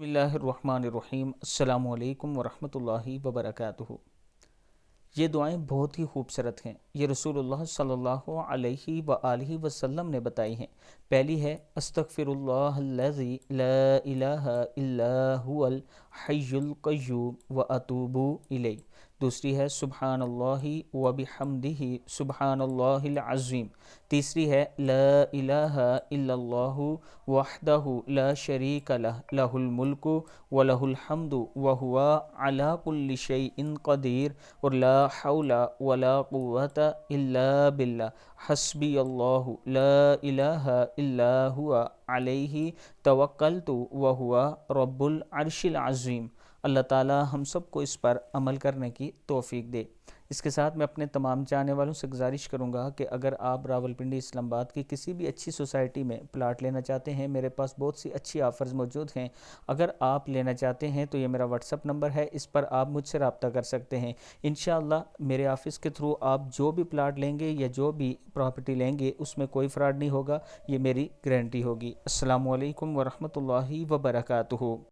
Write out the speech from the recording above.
بسم اللہ الرحمن الرحیم۔ السلام علیکم ورحمۃ اللہ وبرکاتہ۔ یہ دعائیں بہت ہی خوبصورت ہیں، یہ رسول اللہ صلی اللہ علیہ وآلہ وسلم نے بتائی ہیں۔ پہلی ہے استغفر اللہ الذی لا الہ الا هو الحی القیوم واتوب الیہ۔ دوسری ہے سبحان اللہ وبحمدہ سبحان اللہ العظیم۔ تیسری ہے لا الہ الا اللہ وحدہ لا شریک لہ لہ الملک ولہ الحمد وہو علی کل شیء قدیر، اور لا حول ولا قوۃ الا باللہ حسبی اللہ لا الہ الا هو علیہ توکلت وہو رب العرش العظیم۔ اللہ تعالی ہم سب کو اس پر عمل کرنے کی توفیق دے۔ اس کے ساتھ میں اپنے تمام جانے والوں سے گزارش کروں گا کہ اگر آپ راولپنڈی اسلام آباد کی کسی بھی اچھی سوسائٹی میں پلاٹ لینا چاہتے ہیں، میرے پاس بہت سی اچھی آفرز موجود ہیں۔ اگر آپ لینا چاہتے ہیں تو یہ میرا واٹس اپ نمبر ہے، اس پر آپ مجھ سے رابطہ کر سکتے ہیں۔ انشاءاللہ میرے آفس کے تھرو آپ جو بھی پلاٹ لیں گے یا جو بھی پراپرٹی لیں گے اس میں کوئی فراڈ نہیں ہوگا، یہ میری گارنٹی ہوگی۔ السلام علیکم ورحمۃ اللہ وبرکاتہ۔